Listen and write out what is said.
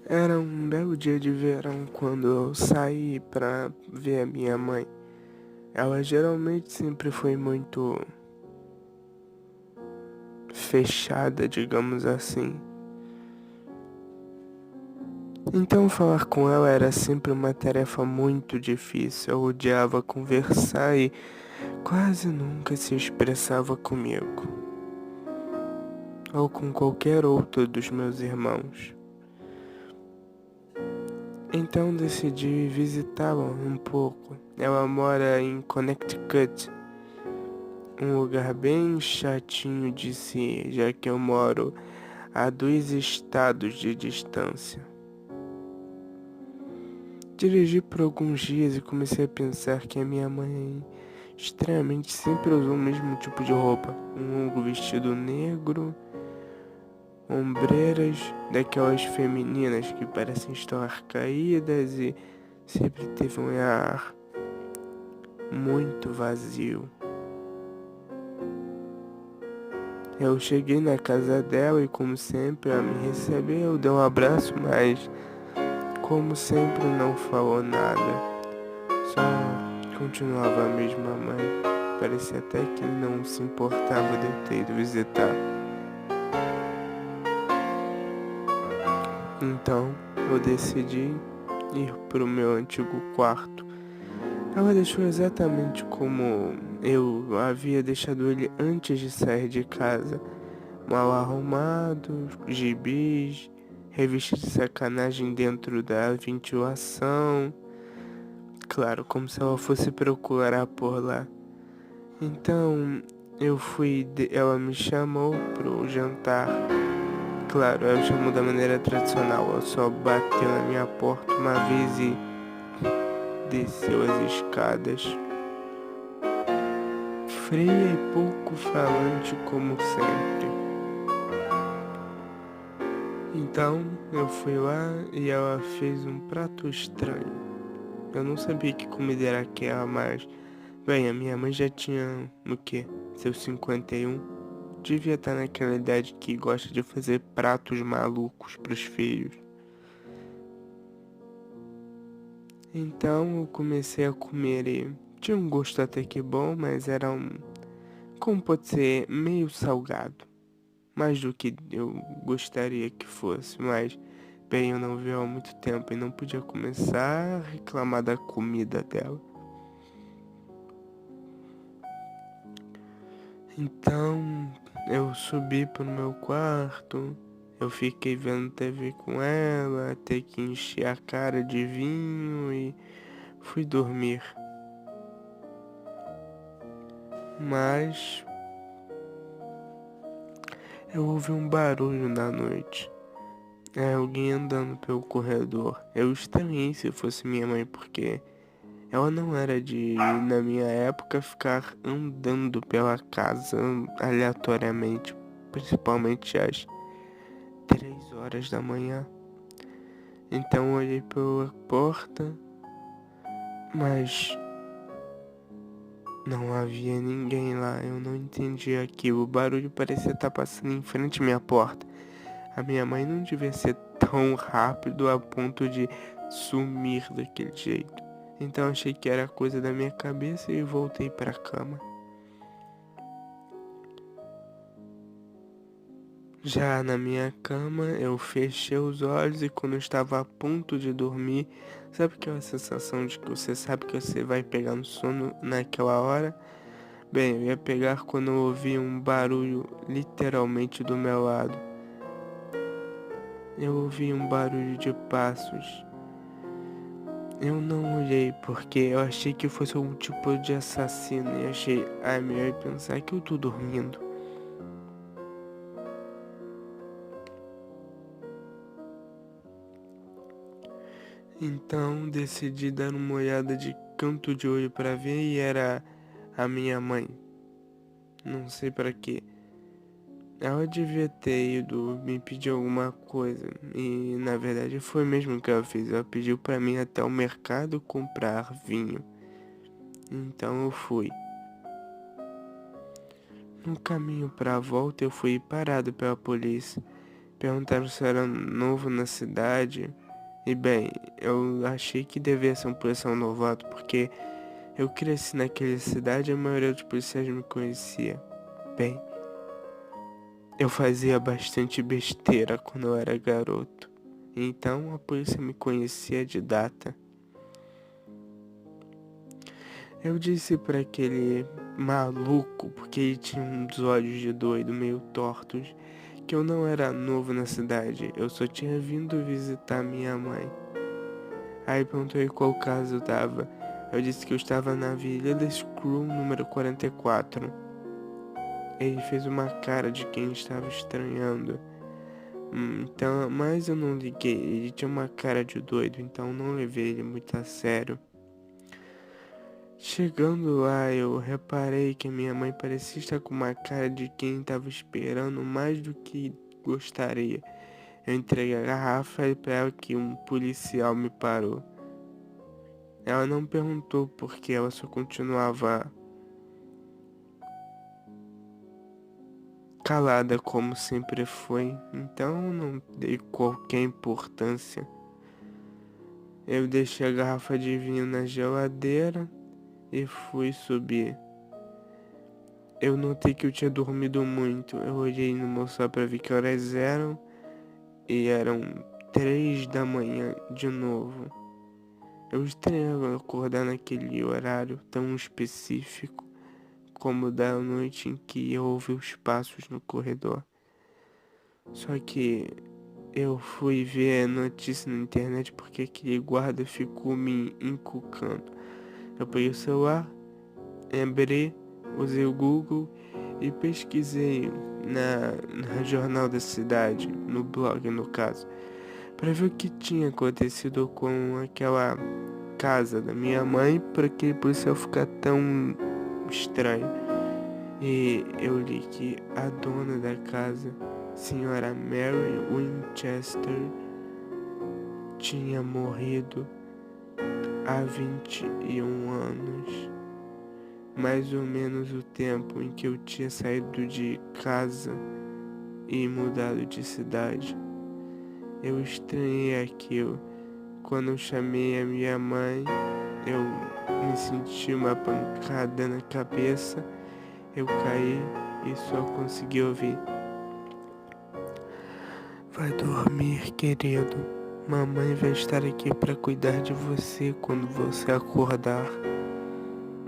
Era um belo dia de verão quando eu saí pra ver a minha mãe. Ela geralmente sempre foi muito fechada, digamos assim. Então falar com ela era sempre uma tarefa muito difícil. Eu odiava conversar e quase nunca se expressava comigo ou com qualquer outro dos meus irmãos. Então decidi visitá-la um pouco. Ela mora em Connecticut, um lugar bem chatinho de se ir, já que eu moro a 2 estados de distância. Dirigi por alguns dias e comecei a pensar que a minha mãe estranhamente sempre usou o mesmo tipo de roupa. Um longo vestido negro, ombreiras daquelas femininas que parecem estar caídas e sempre teve um ar muito vazio. Eu cheguei na casa dela e, como sempre, ela me recebeu, deu um abraço, mas, como sempre, não falou nada. Só continuava a mesma mãe. Parecia até que não se importava de eu ter ido visitar. Então, eu decidi ir pro meu antigo quarto. Ela deixou exatamente como eu havia deixado ele antes de sair de casa. Mal arrumado, gibis, revista de sacanagem dentro da ventilação. Claro, como se ela fosse procurar por lá. Então, ela me chamou pro jantar. Claro, ela me chamou da maneira tradicional. Ela só bateu na minha porta uma vez e desceu as escadas. Fria e pouco falante como sempre. Então eu fui lá e ela fez um prato estranho. Eu não sabia que comida era aquela, mas, bem, a minha mãe já tinha, o quê? Seus 51. Devia estar naquela idade que gosta de fazer pratos malucos pros filhos. Então eu comecei a comer e tinha um gosto até que bom, mas era como pode ser, meio salgado. Mais do que eu gostaria que fosse, mas, bem, eu não vi há muito tempo e não podia começar a reclamar da comida dela. Então eu subi pro meu quarto, eu fiquei vendo TV com ela, até que enchi a cara de vinho e fui dormir. Mas eu ouvi um barulho na noite. É alguém andando pelo corredor. Eu estranhei se fosse minha mãe, porque ela não era de, na minha época, ficar andando pela casa aleatoriamente, principalmente às 3 horas da manhã. Então eu olhei pela porta, mas não havia ninguém lá. Eu não entendi aquilo. O barulho parecia estar passando em frente à minha porta. A minha mãe não devia ser tão rápido a ponto de sumir daquele jeito. Então achei que era coisa da minha cabeça e voltei para a cama. Já na minha cama, eu fechei os olhos e quando eu estava a ponto de dormir, sabe aquela sensação de que você sabe que você vai pegar no sono naquela hora? Bem, eu ia pegar quando eu ouvi um barulho literalmente do meu lado. Eu ouvi um barulho de passos. Eu não olhei porque eu achei que fosse algum tipo de assassino e achei, ai, melhor pensar que eu tô dormindo. Então decidi dar uma olhada de canto de olho para ver e era a minha mãe. Não sei para quê. Ela devia ter ido me pedir alguma coisa e na verdade foi mesmo que ela fez. Ela pediu para mim até o mercado comprar vinho. Então eu fui. No caminho para a volta eu fui parado pela polícia. Perguntaram se eu era novo na cidade. E bem, eu achei que devia ser um policial novato, porque eu cresci naquela cidade e a maioria dos policiais me conhecia. Bem, eu fazia bastante besteira quando eu era garoto. Então a polícia me conhecia de data. Eu disse para aquele maluco, porque ele tinha uns olhos de doido meio tortos, que eu não era novo na cidade, eu só tinha vindo visitar minha mãe. Aí perguntou qual caso eu tava. Eu disse que eu estava na Avenida Screw número 44. Ele fez uma cara de quem estava estranhando. Então, mas eu não liguei. Ele tinha uma cara de doido, então não levei ele muito a sério. Chegando lá, eu reparei que a minha mãe parecia estar com uma cara de quem estava esperando mais do que gostaria. Eu entreguei a garrafa e para ela que um policial me parou. Ela não perguntou por que, ela só continuava calada como sempre foi, então não dei qualquer importância. Eu deixei a garrafa de vinho na geladeira e fui subir. Eu notei que eu tinha dormido muito. Eu olhei no meu celular para ver que horas eram e eram 3 da manhã de novo. Eu estranhava acordar naquele horário tão específico como da noite em que eu ouvi os passos no corredor. Só que eu fui ver a notícia na internet porque aquele guarda ficou me encucando. Eu peguei o celular, abri, usei o Google e pesquisei na jornal da cidade, no blog no caso, para ver o que tinha acontecido com aquela casa da minha mãe para aquele policial ficar tão estranho. E eu li que a dona da casa, senhora Mary Winchester, tinha morrido há 21 anos. Mais ou menos o tempo em que eu tinha saído de casa e mudado de cidade. Eu estranhei aquilo. Quando eu chamei a minha mãe, eu me senti uma pancada na cabeça. Eu caí e só consegui ouvir: vai dormir, querido. Mamãe vai estar aqui para cuidar de você quando você acordar.